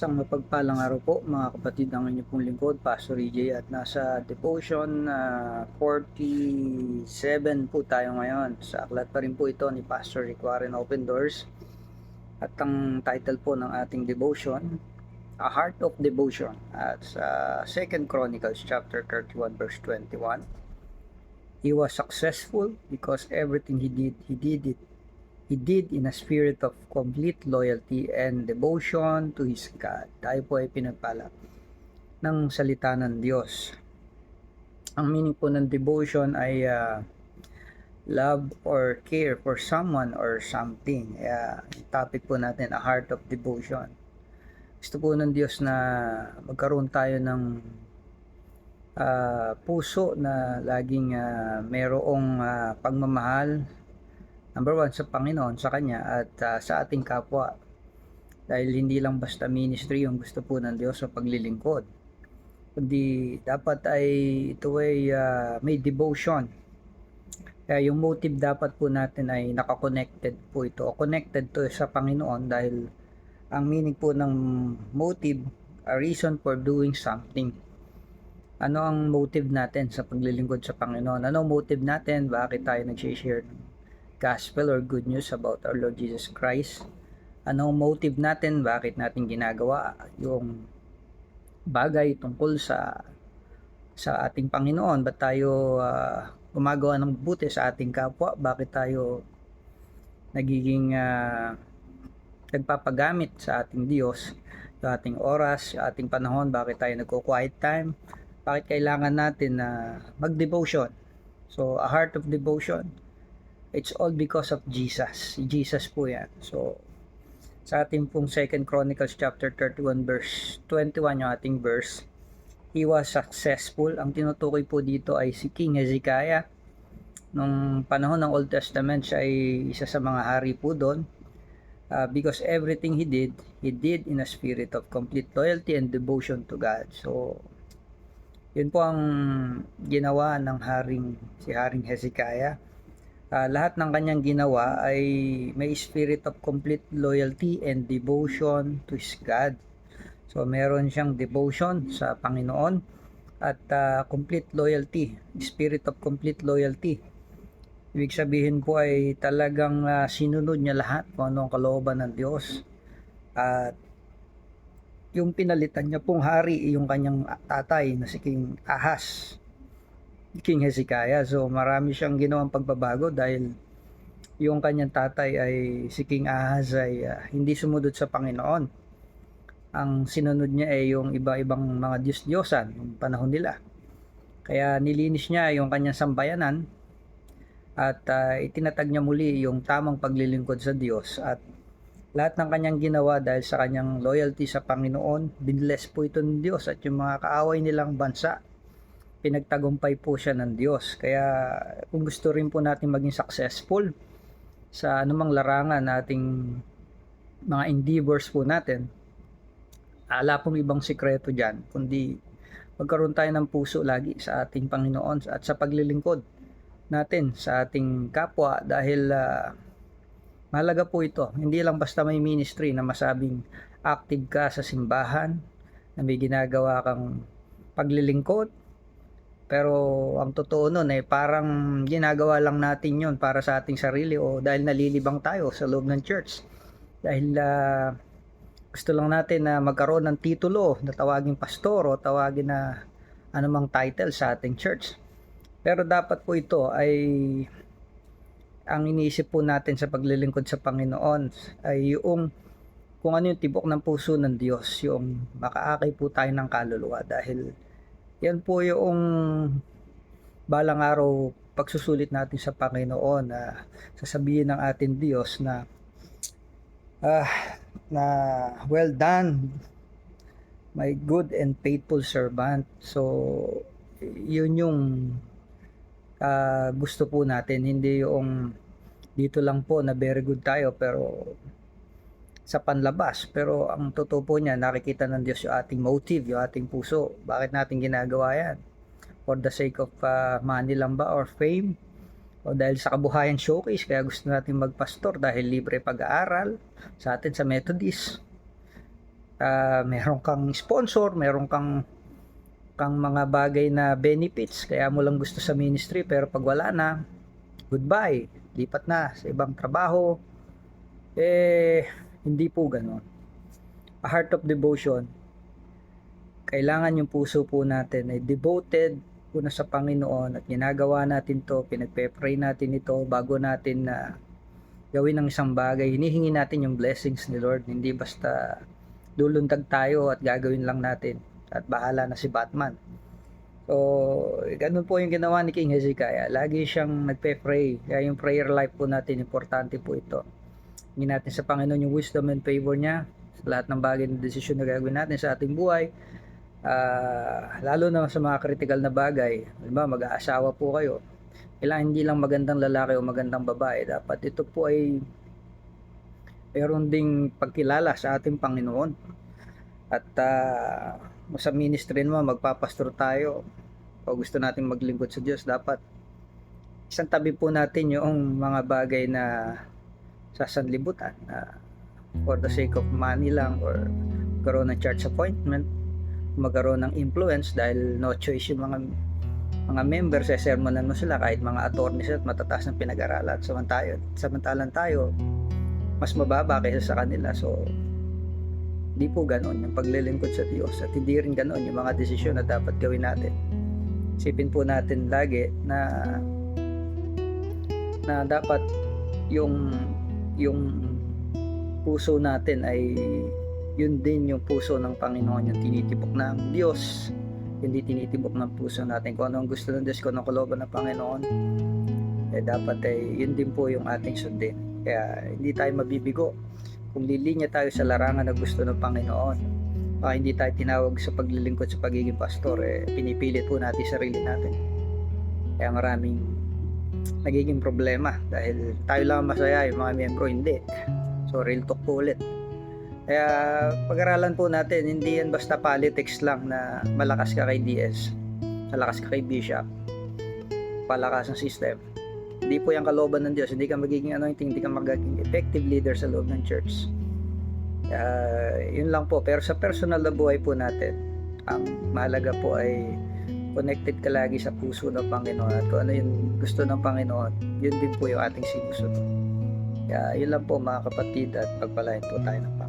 Isang mapagpalang araw po mga kapatid, ng inyo pong lingkod, Pastor EJ, at nasa devotion 47 po tayo ngayon. Sa aklat pa rin po ito ni Pastor Rick Warren, Open Doors. At ang title po ng ating devotion, A Heart of Devotion. At sa 2 Chronicles chapter 31 verse 21, He was successful because everything he did in a spirit of complete loyalty and devotion to his God. Tayo po ay pinagpala ng salita ng Diyos. Ang meaning po ng devotion ay love or care for someone or something. Yung topic po natin, a heart of devotion. Gusto po ng Diyos na magkaroon tayo ng puso na laging merong pagmamahal, number one, sa Panginoon, sa Kanya, at sa ating kapwa. Dahil hindi lang basta ministry yung gusto po ng Diyos sa paglilingkod, kundi dapat ay ito ay may devotion. Kaya yung motive dapat po natin ay nakakonected po ito, connected to sa Panginoon, dahil ang meaning po ng motive, a reason for doing something. Ano ang motive natin sa paglilingkod sa Panginoon? Ano ang motive natin? Bakit tayo nag-share gospel or good news about our Lord Jesus Christ? Anong motive natin? Bakit natin ginagawa yung bagay tungkol sa ating Panginoon? Ba't tayo gumagawa ng buti sa ating kapwa? Bakit tayo nagiging nagpapagamit sa ating Diyos, sa ating oras, sa ating panahon? Bakit tayo nagko-quiet time? Bakit kailangan natin na mag-devotion? So, a heart of devotion, it's all because of Jesus. Jesus po yan. So, sa ating pong 2 Chronicles chapter 31 verse 21 yung ating verse, he was successful. Ang tinutukoy po dito ay si King Hezekiah. Nung panahon ng Old Testament, siya ay isa sa mga hari po doon. Because everything he did in a spirit of complete loyalty and devotion to God. So, yun po ang ginawa ng si Haring Hezekiah. Lahat ng kanyang ginawa ay may spirit of complete loyalty and devotion to his God. So meron siyang devotion sa Panginoon at complete loyalty, spirit of complete loyalty. Ibig sabihin po ay talagang sinunod niya lahat kung ano ang kalooban ng Diyos. At yung pinalitan niya pong hari, yung kanyang tatay na si King Ahaz, King Hezekiah. So marami siyang ginawang pagbabago dahil yung kanyang tatay ay si King Ahaz ay hindi sumunod sa Panginoon. Ang sinunod niya ay yung iba-ibang mga Diyos-Diyosan ng panahon nila. Kaya nilinis niya yung kanyang sambayanan at itinatag niya muli yung tamang paglilingkod sa Diyos, at lahat ng kanyang ginawa dahil sa kanyang loyalty sa Panginoon, binless po ito ng Diyos, at yung mga kaaway nilang bansa, pinagtagumpay po siya ng Diyos. Kaya kung gusto rin po natin maging successful sa anumang larangan nating mga endeavors po natin, ala pong ibang sikreto dyan, kundi magkaroon tayo ng puso lagi sa ating Panginoon at sa paglilingkod natin sa ating kapwa, dahil mahalaga po ito. Hindi lang basta may ministry na masabing active ka sa simbahan, na may ginagawa kang paglilingkod, pero ang totoo nun ay parang ginagawa lang natin yun para sa ating sarili, o dahil nalilibang tayo sa loob ng church. Dahil gusto lang natin na magkaroon ng titulo na tawaging pastor o tawagin na anumang title sa ating church. Pero dapat po ito ay ang iniisip po natin sa paglilingkod sa Panginoon ay yung kung ano yung tibok ng puso ng Diyos, yung makaakay po tayo ng kaluluwa, dahil yan po yung balang araw pagsusulit natin sa Panginoon, na sasabihin ng ating Diyos na well done, my good and faithful servant. So yun yung gusto po natin, hindi yung dito lang po na very good tayo pero sa panlabas, pero ang totoo po niya, nakikita ng Diyos yung ating motive, yung ating puso. Bakit natin ginagawa yan? For the sake of money lang ba, or fame, o dahil sa kabuhayan showcase? Kaya gusto natin magpastor dahil libre pag-aaral sa atin sa Methodist, Meron kang sponsor, meron kang mga bagay na benefits, kaya mo lang gusto sa ministry, pero pag wala na, goodbye, lipat na sa ibang trabaho. Hindi po ganon. A heart of devotion, kailangan yung puso po natin ay devoted una sa Panginoon, at ginagawa natin to, pinagpe-pray natin ito bago natin na gawin ng isang bagay. Hinihingi natin yung blessings ni Lord, hindi basta lulundag tayo at gagawin lang natin at bahala na si Batman. So, ganun po yung ginawa ni King Hezekiah. Lagi siyang nagpe-pray. Kaya yung prayer life po natin, importante po ito. Hingin natin sa Panginoon yung wisdom and favor niya sa lahat ng bagay na desisyon na gagawin natin sa ating buhay. Lalo na sa mga critical na bagay. Diba, mag-aasawa po kayo. Kailangan hindi lang magandang lalaki o magandang babae. Dapat ito po ay mayroon ding pagkilala sa ating Panginoon. At sa ministry naman, magpapastor tayo o gusto nating maglingkod sa Diyos, dapat isang tabi po natin yung mga bagay na sasanlibutan for the sake of money lang, or magkaroon ng church appointment, magkaroon ng influence dahil no choice yung mga members, sermonan mo sila kahit mga attorneys at matataas ng pinag-aralan, samantalang tayo mas mababa kaysa sa kanila. So di po ganon yung paglilingkod sa Diyos, at hindi rin ganon yung mga desisyon na dapat gawin natin. Isipin po natin lagi na dapat yung puso natin ay yun din yung puso ng Panginoon, yung tinitibok ng Diyos, hindi tinitibok ng puso natin. Kung ano ang gusto ng Diyos, kung ano ang kalooban ng Panginoon, dapat yun din po yung ating sundin. Kaya hindi tayo mabibigo kung lilinya tayo sa larangan na gusto ng Panginoon. Baka hindi tayo tinawag sa paglilingkod sa pagiging pastor, pinipilit po natin sarili natin. Kaya maraming nagiging problema dahil tayo lang masaya, yung mga miyembro hindi. So real talk po ulit. Kaya pag-aralan po natin, hindi yan basta politics lang na malakas ka kay DS, malakas ka kay Bishop, palakas ng system. Hindi po yung kalooban ng Diyos. Hindi ka magiging anointing, hindi ka magiging effective leader sa loob ng church. Yun lang po. Pero sa personal na buhay po natin, ang mahalaga po ay connected ka lagi sa puso ng Panginoon, at kung ano yung gusto ng Panginoon, yun din po yung ating sinusunod. Kaya yun lang po mga kapatid, at pagpalain po tayo ng Panginoon.